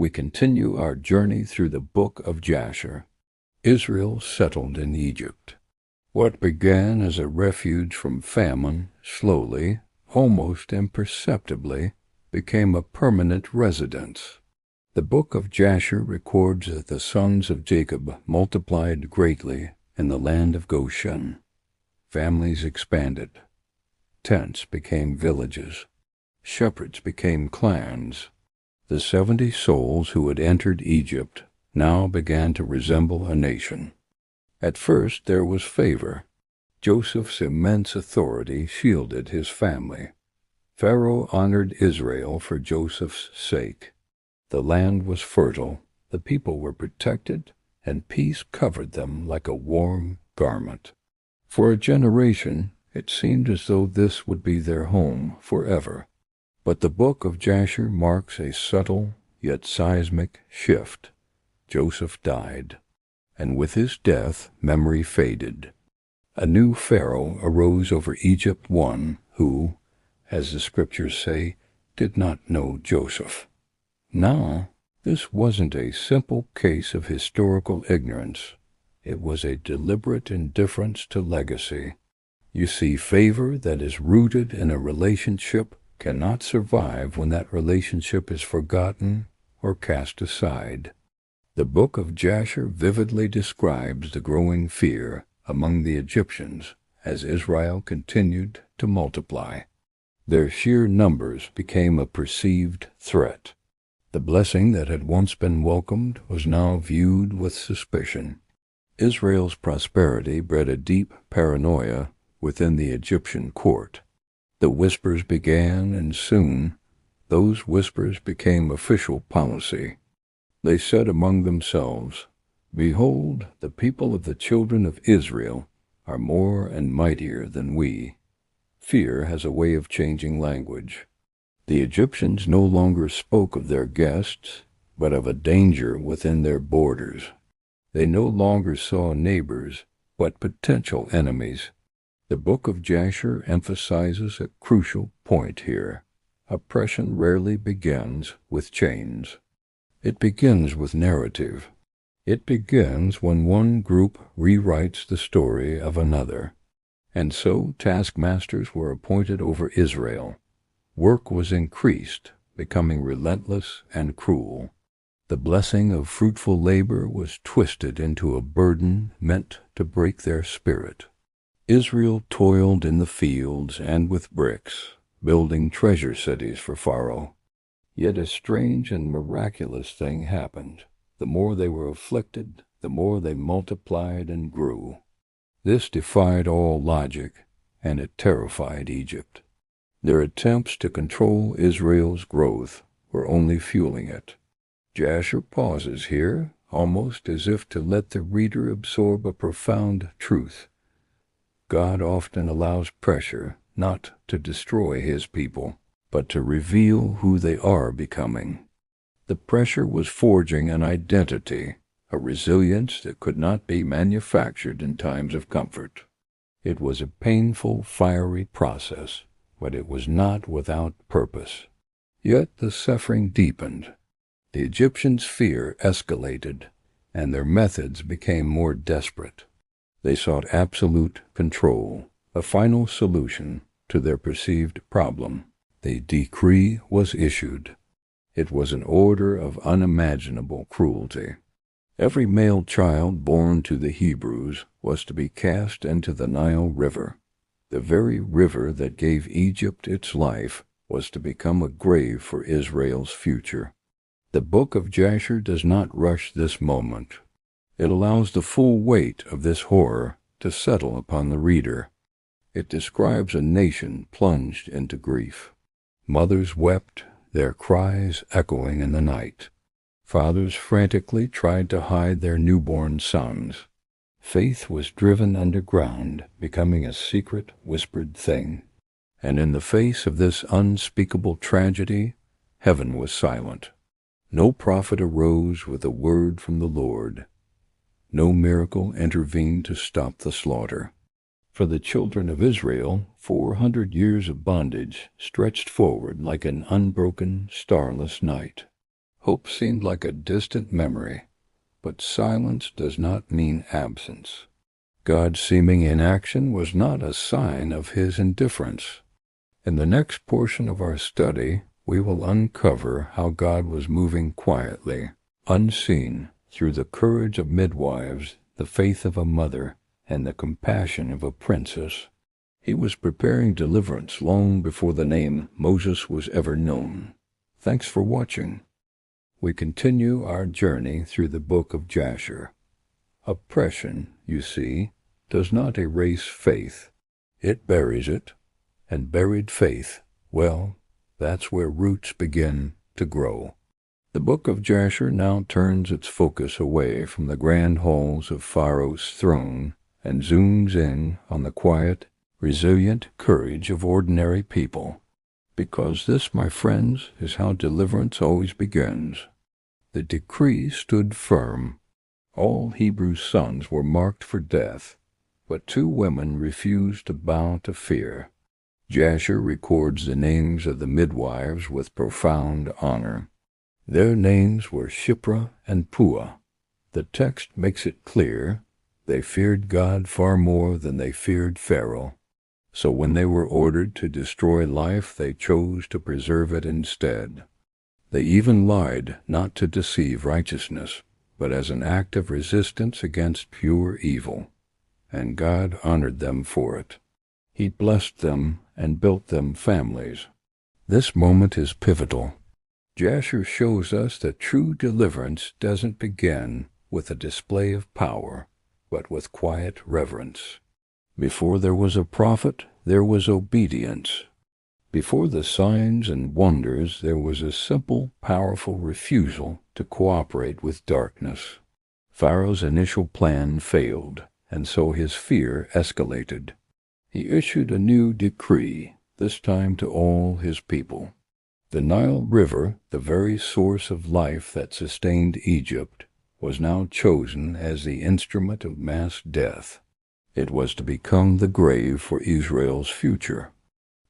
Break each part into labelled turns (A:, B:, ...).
A: we continue our journey through the Book of Jasher. Israel settled in Egypt. What began as a refuge from famine slowly, almost imperceptibly, became a permanent residence. The Book of Jasher records that the sons of Jacob multiplied greatly in the land of Goshen. Families expanded. Tents became villages. Shepherds became clans. The 70 souls who had entered Egypt now began to resemble a nation. At first there was favor. Joseph's immense authority shielded his family. Pharaoh honored Israel for Joseph's sake. The land was fertile, the people were protected, and peace covered them like a warm garment. For a generation, it seemed as though this would be their home forever. But the Book of Jasher marks a subtle yet seismic shift. Joseph died, and with his death memory faded. A new Pharaoh arose over Egypt, one who, as the scriptures say, did not know Joseph. Now, this wasn't a simple case of historical ignorance. It was a deliberate indifference to legacy. You see, favor that is rooted in a relationship cannot survive when that relationship is forgotten or cast aside. The Book of Jasher vividly describes the growing fear among the Egyptians as Israel continued to multiply. Their sheer numbers became a perceived threat. The blessing that had once been welcomed was now viewed with suspicion. Israel's prosperity bred a deep paranoia within the Egyptian court. The whispers began, and soon those whispers became official policy. They said among themselves, "Behold, the people of the children of Israel are more and mightier than we." Fear has a way of changing language. The Egyptians no longer spoke of their guests, but of a danger within their borders. They no longer saw neighbors, but potential enemies. The Book of Jasher emphasizes a crucial point here. Oppression rarely begins with chains. It begins with narrative. It begins when one group rewrites the story of another. And so taskmasters were appointed over Israel. Work was increased, becoming relentless and cruel. The blessing of fruitful labor was twisted into a burden meant to break their spirit. Israel toiled in the fields and with bricks, building treasure cities for Pharaoh. Yet a strange and miraculous thing happened. The more they were afflicted, the more they multiplied and grew. This defied all logic, and it terrified Egypt. Their attempts to control Israel's growth were only fueling it. Jasher pauses here, almost as if to let the reader absorb a profound truth. God often allows pressure not to destroy his people, but to reveal who they are becoming. The pressure was forging an identity, a resilience that could not be manufactured in times of comfort. It was a painful, fiery process, but it was not without purpose. Yet the suffering deepened. The Egyptians' fear escalated, and their methods became more desperate. They sought absolute control, a final solution to their perceived problem. The decree was issued. It was an order of unimaginable cruelty. Every male child born to the Hebrews was to be cast into the Nile River. The very river that gave Egypt its life was to become a grave for Israel's future. The Book of Jasher does not rush this moment. It allows the full weight of this horror to settle upon the reader. It describes a nation plunged into grief. Mothers wept, their cries echoing in the night. Fathers frantically tried to hide their newborn sons. Faith was driven underground, becoming a secret, whispered thing. And in the face of this unspeakable tragedy, heaven was silent. No prophet arose with a word from the Lord. No miracle intervened to stop the slaughter. For the children of Israel, 400 years of bondage stretched forward like an unbroken, starless night. Hope seemed like a distant memory, but silence does not mean absence. God's seeming inaction was not a sign of his indifference. In the next portion of our study, we will uncover how God was moving quietly, unseen, through the courage of midwives, the faith of a mother, and the compassion of a princess. He was preparing deliverance long before the name Moses was ever known. Thanks for watching. We continue our journey through the book of Jasher. Oppression, you see, does not erase faith. It buries it, and buried faith, well, that's where roots begin to grow. The book of Jasher now turns its focus away from the grand halls of Pharaoh's throne and zooms in on the quiet, resilient courage of ordinary people. Because this, my friends, is how deliverance always begins. The decree stood firm. All Hebrew sons were marked for death, but 2 women refused to bow to fear. Jasher records the names of the midwives with profound honor. Their names were Shiphrah and Puah. The text makes it clear they feared God far more than they feared Pharaoh. So when they were ordered to destroy life, they chose to preserve it instead. They even lied not to deceive righteousness, but as an act of resistance against pure evil. And God honored them for it. He blessed them and built them families. This moment is pivotal. Jasher shows us that true deliverance doesn't begin with a display of power, but with quiet reverence. Before there was a prophet, there was obedience. Before the signs and wonders, there was a simple, powerful refusal to cooperate with darkness. Pharaoh's initial plan failed, and so his fear escalated. He issued a new decree, this time to all his people. The Nile River, the very source of life that sustained Egypt, was now chosen as the instrument of mass death. It was to become the grave for Israel's future.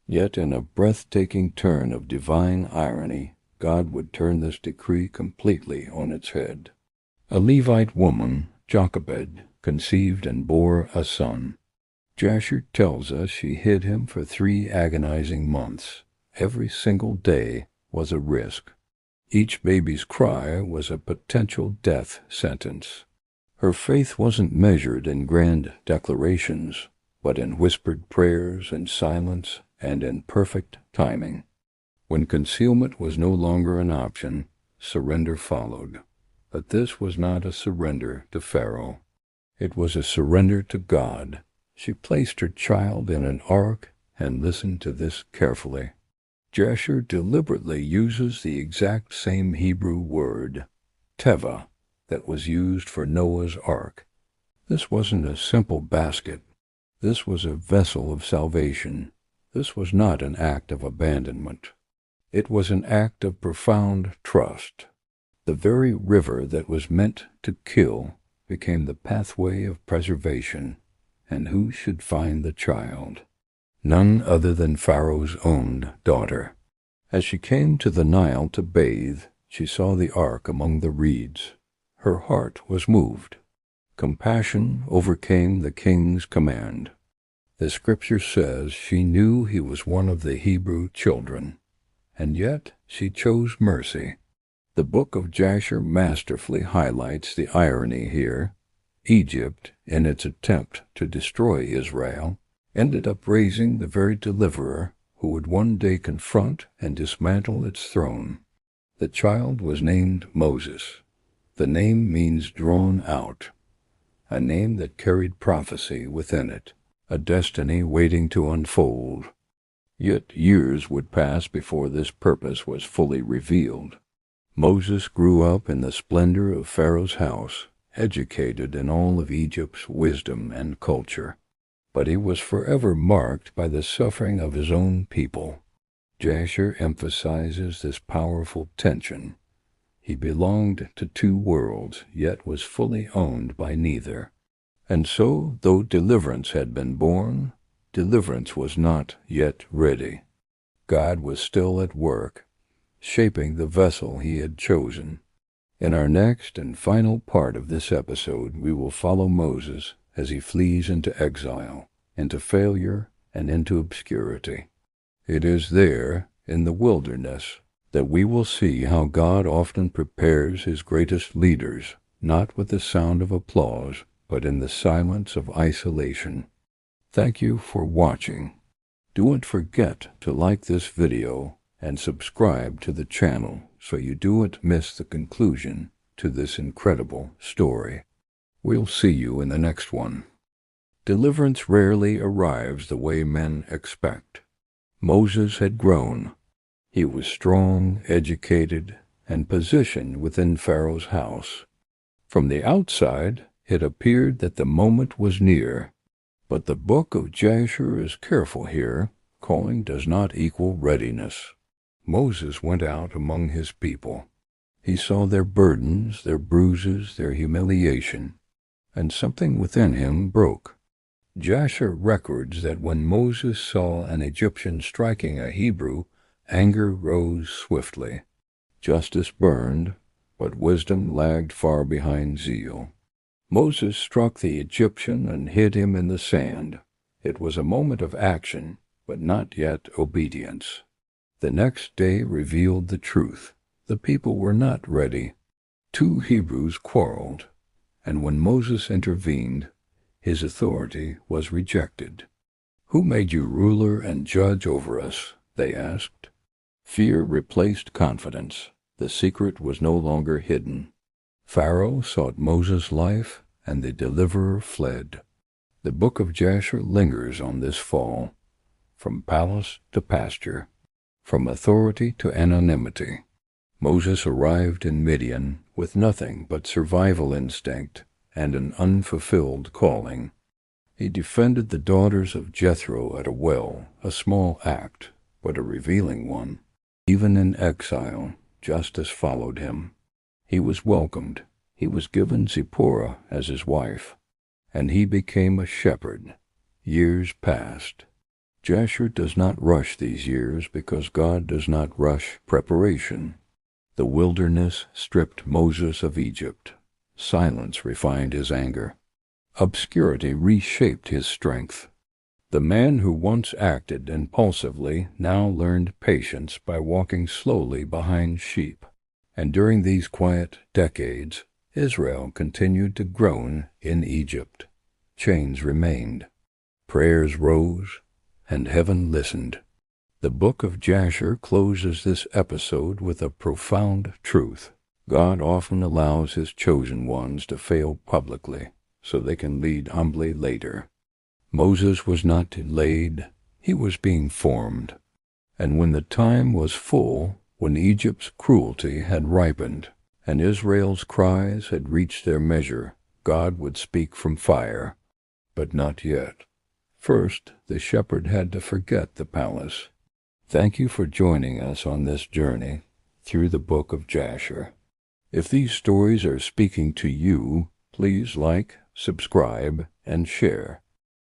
A: Yet in a breathtaking turn of divine irony, God would turn this decree completely on its head. A Levite woman, Jochebed, conceived and bore a son. Jasher tells us she hid him for 3 agonizing months. Every single day was a risk. Each baby's cry was a potential death sentence. Her faith wasn't measured in grand declarations, but in whispered prayers and silence and in perfect timing. When concealment was no longer an option, surrender followed. But this was not a surrender to Pharaoh. It was a surrender to God. She placed her child in an ark and listened to this carefully. Jasher deliberately uses the exact same Hebrew word, teva, that was used for Noah's ark. This wasn't a simple basket. This was a vessel of salvation. This was not an act of abandonment. It was an act of profound trust. The very river that was meant to kill became the pathway of preservation. And who should find the child? None other than Pharaoh's own daughter. As she came to the Nile to bathe, she saw the ark among the reeds. Her heart was moved. Compassion overcame the king's command. The scripture says she knew he was one of the Hebrew children, and yet she chose mercy. The book of Jasher masterfully highlights the irony here. Egypt, in its attempt to destroy Israel, ended up raising the very deliverer who would one day confront and dismantle its throne. The child was named Moses. The name means drawn out, a name that carried prophecy within it, a destiny waiting to unfold. Yet years would pass before this purpose was fully revealed. Moses grew up in the splendor of Pharaoh's house, educated in all of Egypt's wisdom and culture. But he was forever marked by the suffering of his own people. Jasher emphasizes this powerful tension. He belonged to 2 worlds, yet was fully owned by neither. And so, though deliverance had been born, deliverance was not yet ready. God was still at work. shaping the vessel he had chosen. In our next and final part of this episode, we will follow Moses as he flees into exile, into failure, and into obscurity. It is there, in the wilderness, that we will see how God often prepares his greatest leaders, not with the sound of applause, but in the silence of isolation. Thank you for watching. Don't forget to like this video and subscribe to the channel so you don't miss the conclusion to this incredible story. We'll see you in the next one. Deliverance rarely arrives the way men expect. Moses had grown. He was strong, educated, and positioned within Pharaoh's house. From the outside, it appeared that the moment was near. But the Book of Jasher is careful here. Calling does not equal readiness. Moses went out among his people. He saw their burdens, their bruises, their humiliation, and something within him broke. Jasher records that when Moses saw an Egyptian striking a Hebrew, anger rose swiftly. Justice burned, but wisdom lagged far behind zeal. Moses struck the Egyptian and hid him in the sand. It was a moment of action, but not yet obedience. The next day revealed the truth. The people were not ready. 2 Hebrews quarreled, and when Moses intervened, his authority was rejected. "Who made you ruler and judge over us?" they asked. Fear replaced confidence. The secret was no longer hidden. Pharaoh sought Moses' life, and the deliverer fled. The Book of Jasher lingers on this fall, from palace to pasture, from authority to anonymity. Moses arrived in Midian with nothing but survival instinct and an unfulfilled calling. He defended the daughters of Jethro at a well, a small act, but a revealing one. Even in exile, justice followed him. He was welcomed. He was given Zipporah as his wife, and he became a shepherd. Years passed. Jasher does not rush these years because God does not rush preparation. The wilderness stripped Moses of Egypt. Silence refined his anger. Obscurity reshaped his strength. The man who once acted impulsively now learned patience by walking slowly behind sheep. And during these quiet decades, Israel continued to groan in Egypt. Chains remained. Prayers rose, and heaven listened. The Book of Jasher closes this episode with a profound truth. God often allows his chosen ones to fail publicly, so they can lead humbly later. Moses was not delayed, he was being formed. And when the time was full, when Egypt's cruelty had ripened, and Israel's cries had reached their measure, God would speak from fire. But not yet. First, the shepherd had to forget the palace. Thank you for joining us on this journey through the Book of Jasher. If these stories are speaking to you, please like, subscribe, and share.